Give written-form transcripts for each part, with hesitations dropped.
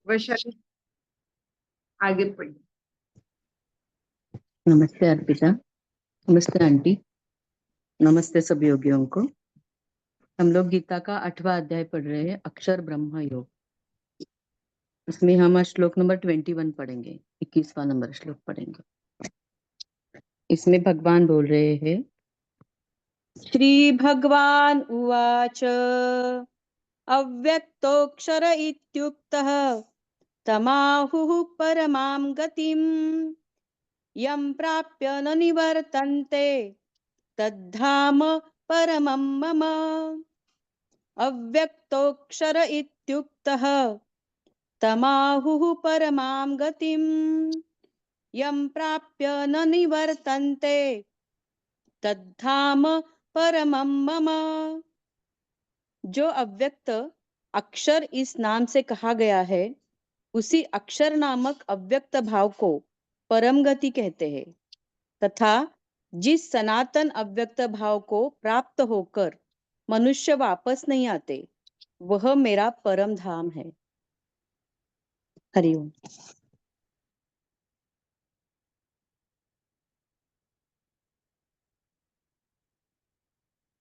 वैशाली, आगे पढ़िए। नमस्ते अर्पिता। नमस्ते आंटी। नमस्ते सभी योगियों को। हम लोग गीता का 8वां अध्याय पढ़ रहे हैं, अक्षर ब्रह्म योग। इसमें हम श्लोक नंबर 21 पढ़ेंगे, 21वां नंबर श्लोक पढ़ेंगे। इसमें भगवान बोल रहे हैं, श्री भगवान उवाच अव्यक्तोऽक्षर इत्युक्तः तमाहुः परमां गतिम् यं प्राप्य न निवर्तन्ते तद्धाम परमं मम। अव्यक्तोऽक्षर इत्युक्तः तमाहुः परमां गतिम् यं प्राप्य न निवर्तन्ते तद्धाम परमं मम। जो अव्यक्त अक्षर इस नाम से कहा गया है, उसी अक्षर नामक अव्यक्त भाव को परम गति कहते हैं, तथा जिस सनातन अव्यक्त भाव को प्राप्त होकर मनुष्य वापस नहीं आते, वह मेरा परम धाम है। हरिओम।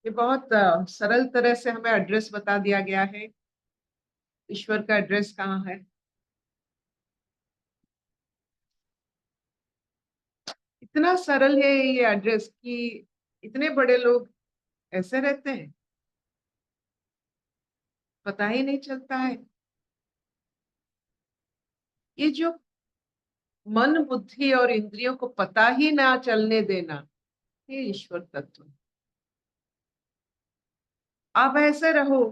ये बहुत सरल तरह से हमें एड्रेस बता दिया गया है। ईश्वर का एड्रेस कहाँ है। इतना सरल है ये एड्रेस कि इतने बड़े लोग ऐसे रहते हैं, पता ही नहीं चलता है। ये जो मन, बुद्धि और इंद्रियों को पता ही ना चलने देना, ये ईश्वर तत्व। आप ऐसे रहो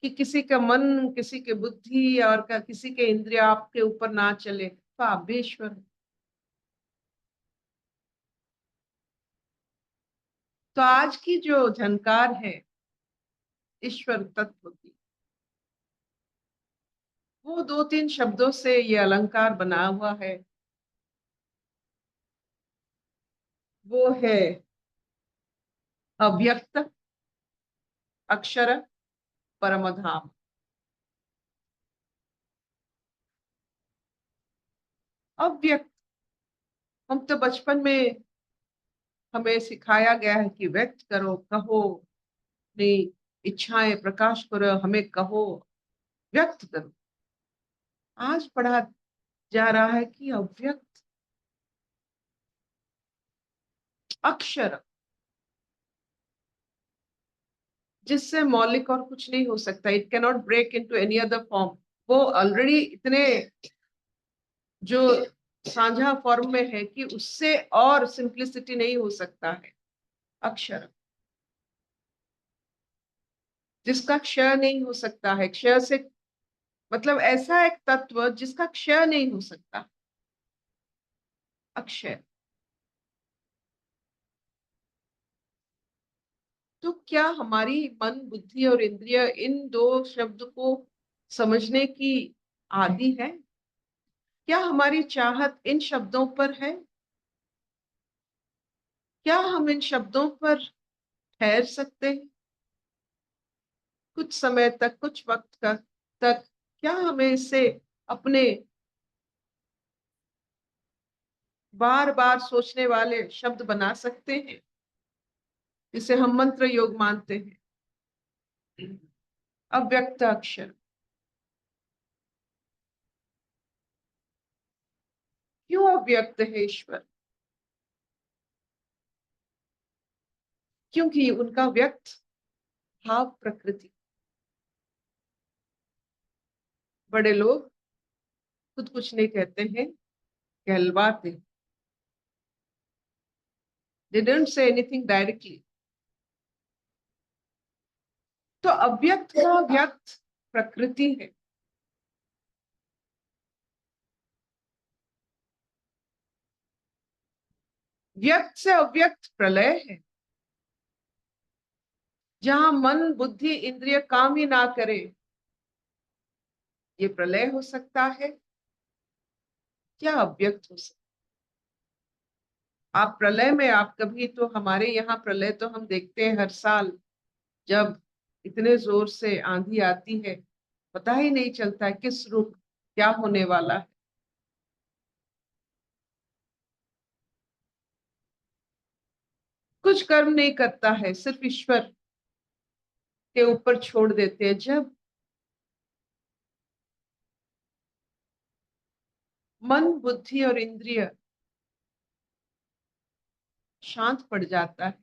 कि किसी का मन, किसी के बुद्धि और किसी के इंद्रिय आपके ऊपर ना चले, तो आप भी ईश्वर हो। तो आज की जो झनकार है ईश्वर तत्व की, वो 2-3 शब्दों से ये अलंकार बना हुआ है। वो है अव्यक्त अक्षर परमधाम। अव्यक्त, हम तो बचपन में हमें सिखाया गया है कि व्यक्त करो, कहो, अपनी इच्छाएं प्रकाश करो, हमें कहो, व्यक्त करो। आज पढ़ा जा रहा है कि अव्यक्त अक्षर, जिससे मौलिक और कुछ नहीं हो सकता। It can not break into any other form. वो ऑलरेडी इतने जो साझा फॉर्म में है कि उससे और सिंप्लिसिटी नहीं हो सकता है। अक्षर, जिसका क्षय नहीं हो सकता है। क्षय से मतलब ऐसा एक तत्व जिसका क्षय नहीं हो सकता। अक्षय। तो क्या हमारी मन, बुद्धि और इंद्रिय इन दो शब्द को समझने की आदि है? क्या हमारी चाहत इन शब्दों पर है? क्या हम इन शब्दों पर ठहर सकते हैं कुछ समय तक, कुछ वक्त तक? क्या हमें इसे अपने बार बार सोचने वाले शब्द बना सकते हैं, जिसे हम मंत्र योग मानते हैं? अव्यक्त अक्षर। क्यों अव्यक्त है ईश्वर? क्योंकि उनका व्यक्त भाव प्रकृति। बड़े लोग खुद कुछ नहीं कहते हैं, कहलवाते। They don't say anything directly. तो अव्यक्त का व्यक्त प्रकृति है। व्यक्त से अव्यक्त प्रलय है। जहां मन, बुद्धि, इंद्रिय काम ही ना करे, ये प्रलय हो सकता है, क्या अव्यक्त हो सकता? आप प्रलय में, आप कभी तो हमारे यहाँ प्रलय तो हम देखते हैं हर साल, जब इतने जोर से आंधी आती है, पता ही नहीं चलता है किस रुख क्या होने वाला है। कुछ कर्म नहीं करता है, सिर्फ ईश्वर के ऊपर छोड़ देते हैं। जब मन, बुद्धि और इंद्रिय शांत पड़ जाता है,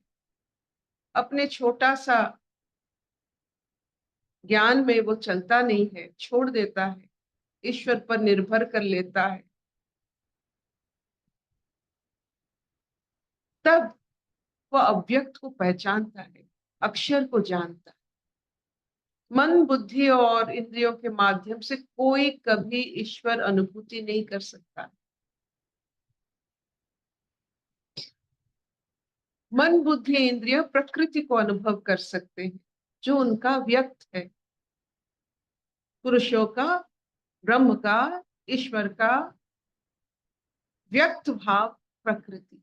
अपने छोटा सा ज्ञान में वो चलता नहीं है, छोड़ देता है, ईश्वर पर निर्भर कर लेता है, तब वह अव्यक्त को पहचानता है, अक्षर को जानता है। मन, बुद्धि और इंद्रियों के माध्यम से कोई कभी ईश्वर अनुभूति नहीं कर सकता। मन, बुद्धि, इंद्रिय प्रकृति को अनुभव कर सकते हैं, जो उनका व्यक्त है, पुरुषों का, ब्रह्म का, ईश्वर का व्यक्त भाव प्रकृति।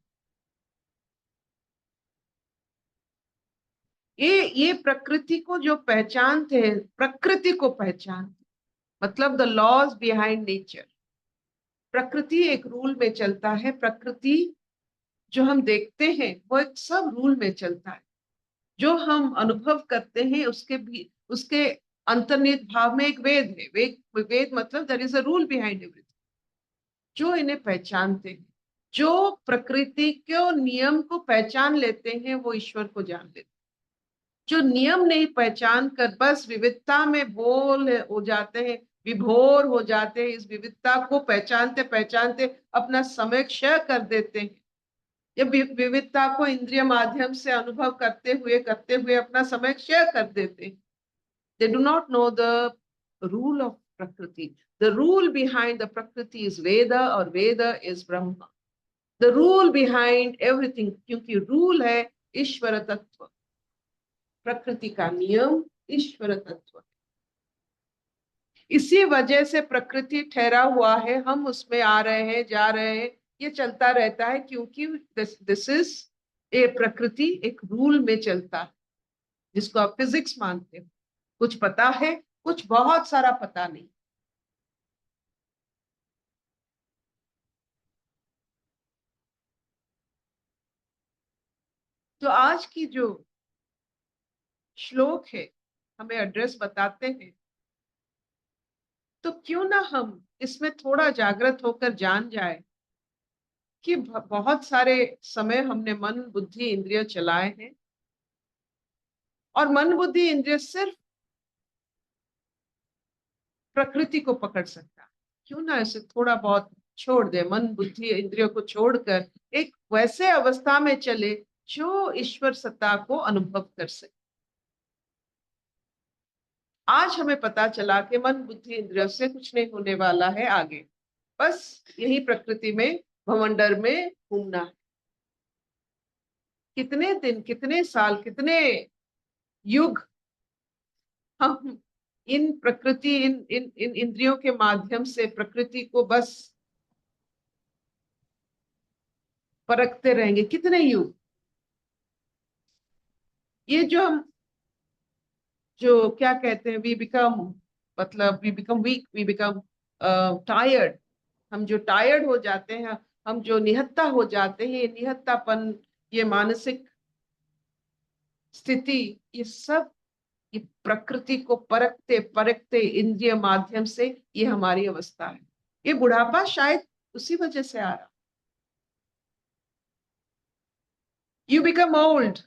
ये प्रकृति को जो पहचानते हैं, प्रकृति को पहचानते, मतलब द लॉज बिहाइंड नेचर। प्रकृति एक रूल में चलता है, प्रकृति जो हम देखते हैं वो एक सब रूल में चलता है। जो हम अनुभव करते हैं उसके भी, उसके अंतर्निहित भाव में एक वेद है। वेद मतलब there is a rule behind everything. जो इन्हें पहचानते हैं, जो प्रकृति के नियम को पहचान लेते हैं, वो ईश्वर को जान लेते हैं। जो नियम नहीं पहचान कर बस विविधता में बोल हो जाते हैं, विभोर हो जाते हैं, इस विविधता को पहचानते पहचानते अपना समय क्षय कर देते हैं। ये विविधता को इंद्रिय माध्यम से अनुभव करते हुए अपना समय क्षय कर देते हैं। They do not know the rule of Prakriti. The rule behind the Prakriti is Veda or Veda is Brahma. The rule behind everything, क्योंकि रूल है ईश्वर तत्व, प्रकृति का नियम ईश्वर तत्व। इसी वजह से प्रकृति ठहरा हुआ है, हम उसमें आ रहे हैं, जा रहे हैं, ये चलता रहता है, क्योंकि दिस इज ए प्रकृति एक रूल में चलता है, जिसको आप फिजिक्स मानते हो। कुछ पता है, कुछ बहुत सारा पता नहीं। तो आज की जो श्लोक है हमें एड्रेस बताते हैं, तो क्यों ना हम इसमें थोड़ा जागृत होकर जान जाए कि बहुत सारे समय हमने मन, बुद्धि, इंद्रिय चलाए हैं, और मन, बुद्धि, इंद्रिय सिर्फ प्रकृति को पकड़ सकता है। क्यों ना इसे थोड़ा बहुत छोड़ दे, मन, बुद्धि, इंद्रियों को छोड़कर एक वैसे अवस्था में चले जो ईश्वर सत्ता को अनुभव कर सके। आज हमें पता चला कि मन, बुद्धि, इंद्रियों से कुछ नहीं होने वाला है आगे, बस यही प्रकृति में, भवंडर में घूमना है। कितने दिन, कितने साल, कितने युग हम इन प्रकृति, इन इंद्रियों के माध्यम से प्रकृति को बस परखते रहेंगे, कितने युग। ये जो हम, जो क्या कहते हैं, वी बिकम, मतलब we become weak, we become tired. हम जो टायर्ड हो जाते हैं, हम जो निहत्ता हो जाते हैं, ये निहत्तापन, ये मानसिक स्थिति, ये सब ये प्रकृति को परखते परखते इंद्रिय माध्यम से ये हमारी अवस्था है। ये बुढ़ापा शायद उसी वजह से आ रहा। You become old,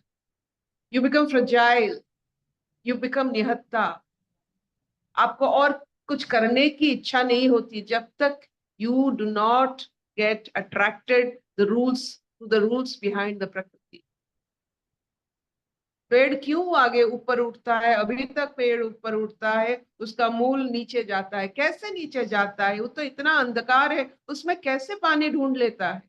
you become fragile, you become निहत्ता। आपको और कुछ करने की इच्छा नहीं होती जब तक you do not get attracted the rules, to the rules behind the प्रकृति। पेड़ क्यों आगे ऊपर उठता है? अभी तक पेड़ ऊपर उठता है, उसका मूल नीचे जाता है। कैसे नीचे जाता है? वो तो इतना अंधकार है, उसमें कैसे पानी ढूंढ लेता है?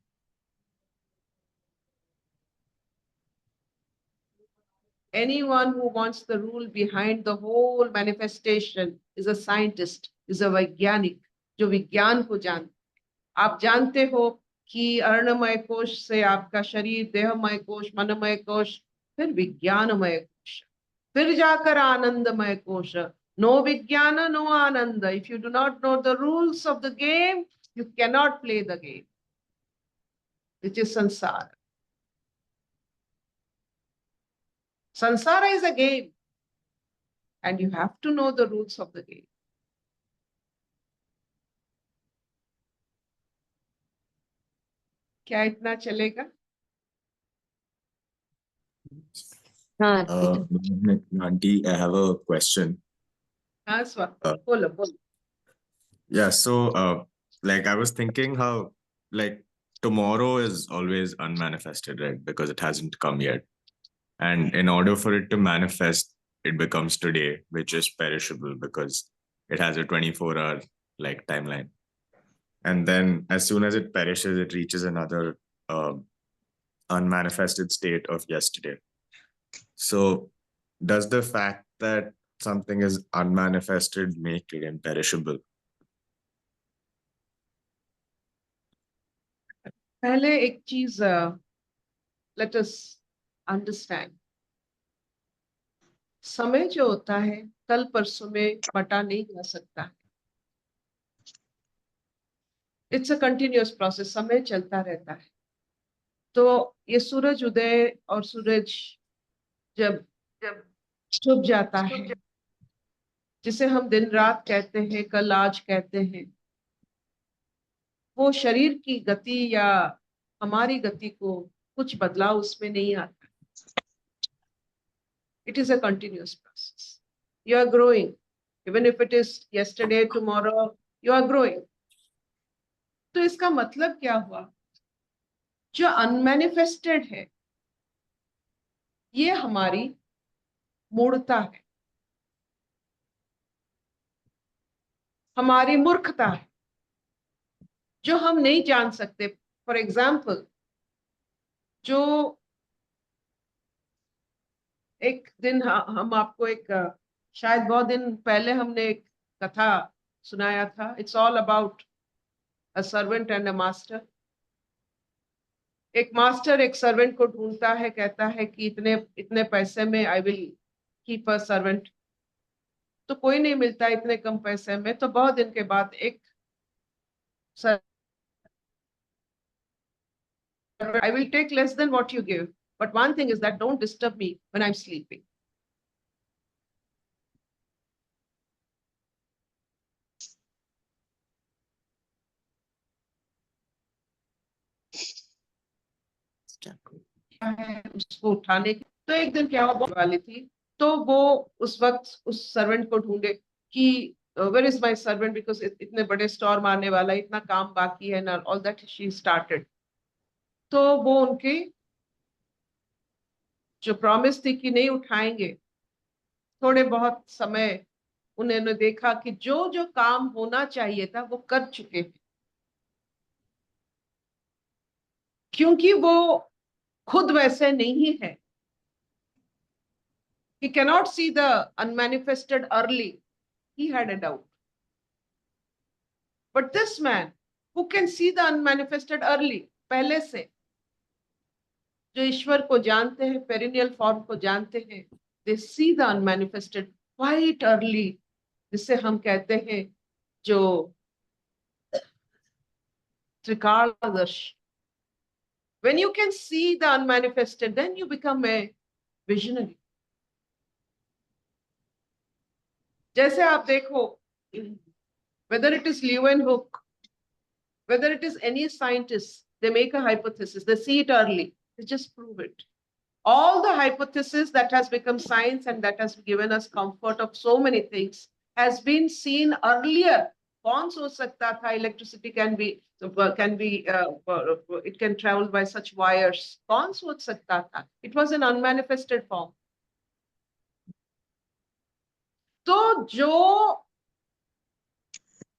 Anyone who wants the rule behind the whole manifestation is a scientist, is a वैज्ञानिक, जो विज्ञान को जानते। आप जानते हो कि अर्णमय कोश से आपका शरीर, देहमय कोश, मनमय कोश, फिर विज्ञानमय कोश, फिर जाकर आनंदमय कोश, No Vijnana, no Ananda. If you do not know the rules of the game, you cannot play the game, which is samsara. Samsara is a game, and you have to know the rules of the game. क्या इतना चलेगा? हाँ Auntie, I have a question. हाँ स्वाति, बोलो बोलो. Yeah, so like I was thinking how like tomorrow is always unmanifested, right? Because it hasn't come yet. And in order for it to manifest, it becomes today, which is perishable because it has a 24-hour like timeline. And then as soon as it perishes, it reaches another unmanifested state of yesterday. So does the fact that something is unmanifested make it imperishable? पहले एक चीज let us understand. समय जो होता है कल परसों में बटा नहीं जा सकता है. इट्स अ कंटिन्यूअस प्रोसेस, समय चलता रहता है. तो ये सूरज उदय और सूरज जब जब छुप जाता है, जिसे हम दिन रात कहते हैं, कल आज कहते हैं, वो शरीर की गति या हमारी गति को कुछ बदलाव उसमें नहीं आता. It is a continuous process. You are growing. Even if it is yesterday, tomorrow, you are growing. तो इसका मतलब क्या हुआ? जो अनमैनिफेस्टेड है, ये हमारी मूढ़ता है, हमारी मूर्खता है, जो हम नहीं जान सकते. फॉर एग्जाम्पल, जो एक दिन हम आपको एक शायद बहुत दिन पहले हमने एक कथा सुनाया था. It's all about a servant and a master. एक मास्टर एक सर्वेंट को ढूंढता है, कहता है कि इतने इतने पैसे में I will keep a servant. तो कोई नहीं मिलता इतने कम पैसे में. तो बहुत दिन के बाद एक I will take less than what you give, but one thing is that don't disturb me when I'm sleeping. उसको उठाने की. तो एक दिन क्या हुआ, वाली थी, तो वो उस वक्त उस सर्वेंट को ढूंढे कि where is my servant, because इतने बड़े स्टोर आने वाला, इतना काम बाकी है ना, ऑल दैट शी स्टार्टेड. तो वो उनकी जो प्रॉमिस थी कि नहीं उठाएंगे, थोड़े बहुत समय उन्होंने देखा कि जो जो काम होना चाहिए था वो कर चुके हैं, क्योंकि वो खुद वैसे नहीं है. He cannot see the unmanifested early. He had a doubt. But this man who can see the unmanifested early, पहले से जो ईश्वर को जानते हैं, पेरिनियल फॉर्म को जानते हैं, they see the unmanifested quite early. जिसे हम कहते हैं जो त्रिकालदर्श. When you can see the unmanifested, then you become a visionary. जैसे आप देखो, whether it is Leeuwenhoek, whether it is any scientist, they make a hypothesis, they see it early, they just prove it. All the hypothesis that has become science and that has given us comfort of so many things has been seen earlier. कौन सोच सकता था electricity can be it can travel by such wires? कौन सोच सकता था? It was an unmanifested form. तो जो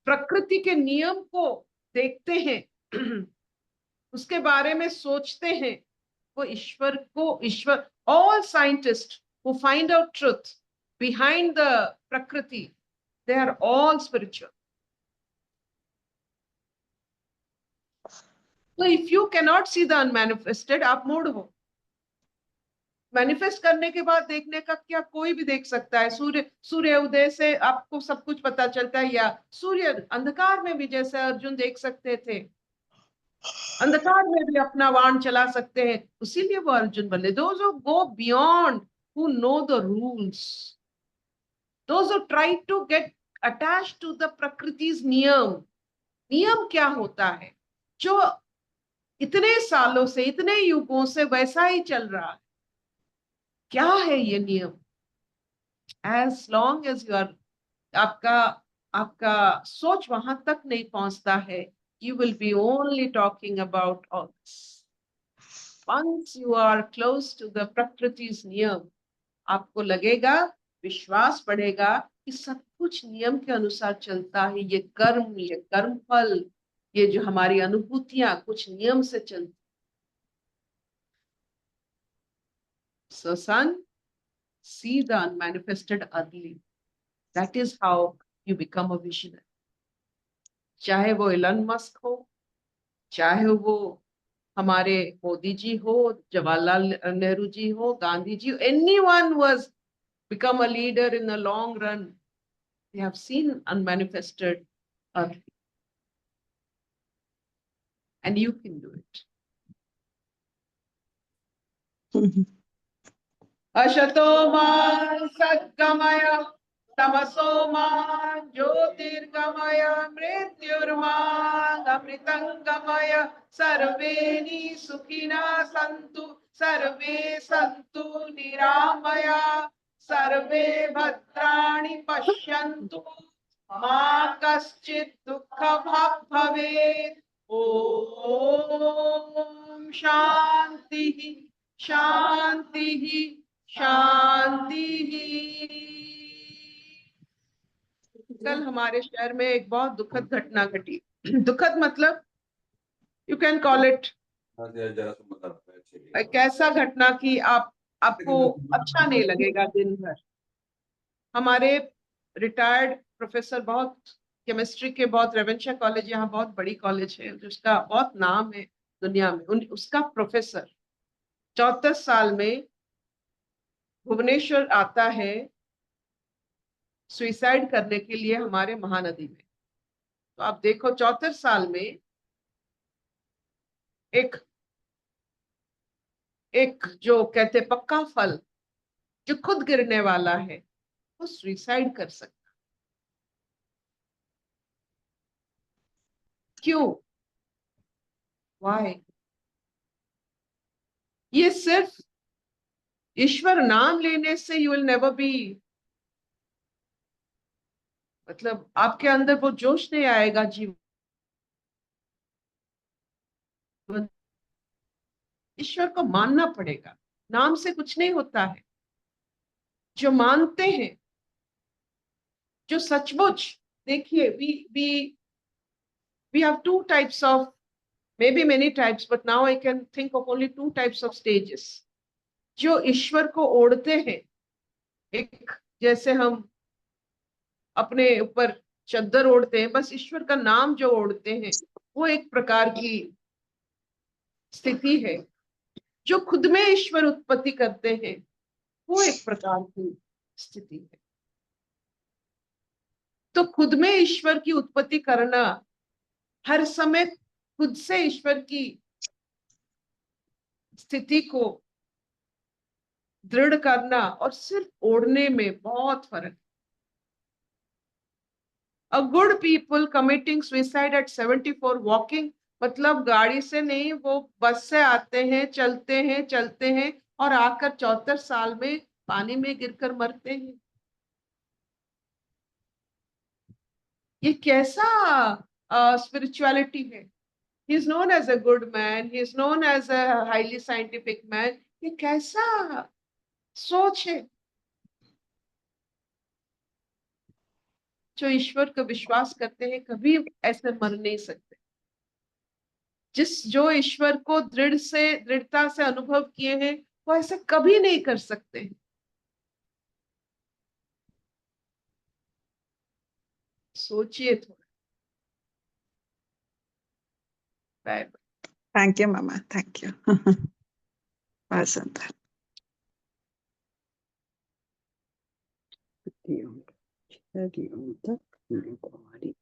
प्रकृति के नियम को देखते हैं, उसके बारे में सोचते हैं, वो ईश्वर all scientists who find out truth behind the prakriti, they are all spiritual. So if you cannot see the unmanifested, आप मूढ़ हो. मैनिफेस्ट करने के बाद देखने का क्या, कोई भी देख सकता है। सूर्य उदय से आपको सब कुछ पता चलता है, या सूर्य अंधकार में भी जैसे अर्जुन देख सकते थे, अंधकार में भी अपना बाण चला सकते हैं, उसीलिए वो अर्जुन बने। Those who go beyond, who know the rules, those who try to get attached to the प्रकृति's नियम। नियम क्या होता है जो इतने सालों से, इतने युगों से वैसा ही चल रहा है? क्या है ये नियम? As long as you are, आपका आपका सोच वहां तक नहीं पहुंचता है, you will be only talking about all this. Once you are close to the Prakriti's niyam, आपको लगेगा, विश्वास बढ़ेगा कि सब कुछ नियम के अनुसार चलता है। ये कर्म फल, ये जो हमारी अनुभूतियां कुछ नियम से चलती। So son, see the unmanifested early. That is how you become a visionary. चाहे वो एलन मस्क हो, चाहे वो हमारे मोदी जी हो, जवाहरलाल नेहरू जी हो, Gandhi ji, anyone who has become a leader in the long run, they have seen unmanifested early, and you can do it. अशतो मा सद्गमय तमसो मा ज्योतिर्गमय मृत्युर्मा अमृतंगमय। सर्वे सुखिनः सन्तु, सर्वे सन्तु निरामया, सर्वे भद्राणि पश्यन्तु, मा कश्चित् दुःखभाग् भवेत्। ओम शांति शांति शांति। कल हमारे शहर में एक बहुत दुखद घटना घटी। दुखद मतलब यू कैन कॉल इट एक ऐसा घटना कि आपको अच्छा नहीं लगेगा दिन भर। हमारे रिटायर्ड प्रोफेसर, बहुत केमिस्ट्री के, बहुत रेवेंशा कॉलेज यहाँ बहुत बड़ी कॉलेज है जिसका बहुत नाम है दुनिया में, उसका प्रोफेसर 34 साल में भुवनेश्वर आता है सुइसाइड करने के लिए हमारे महानदी में। तो आप देखो 74 साल में एक जो कहते पक्का फल जो खुद गिरने वाला है वो सुइसाइड कर सकता। क्यों? वाई? ये सिर्फ ईश्वर नाम लेने से यू विल नेवर बी, मतलब आपके अंदर वो जोश नहीं आएगा जीवन। ईश्वर को मानना पड़ेगा, नाम से कुछ नहीं होता है। जो मानते हैं, जो सचमुच, देखिए we have two types of, maybe many types, but now I can think of only two types of stages. जो ईश्वर को ओढ़ते हैं, एक जैसे हम अपने ऊपर चद्दर ओढ़ते हैं, बस ईश्वर का नाम जो ओढ़ते हैं वो एक प्रकार की स्थिति है। जो खुद में ईश्वर उत्पत्ति करते हैं वो एक प्रकार की स्थिति है। तो खुद में ईश्वर की उत्पत्ति करना, हर समय खुद से ईश्वर की स्थिति को दृढ़ करना और सिर्फ ओढ़ने में बहुत फर्क है। A good people committing suicide at 74 walking, मतलब गाड़ी से नहीं, वो बस से आते हैं, चलते हैं और आकर 74 साल में पानी में गिरकर मरते हैं। ये कैसा स्पिरिचुअलिटी है? He is known as a good man, he is known as a highly scientific man. ये कैसा सोच है? जो ईश्वर को विश्वास करते हैं कभी ऐसे मर नहीं सकते। जो ईश्वर को दृढ़ता से अनुभव किए हैं वो ऐसे कभी नहीं कर सकते। सोचिए थोड़ा। बाय। थैंक यू मामा, थैंक यू। बहुत सुंदर। हरि ओम तक हरि ओम।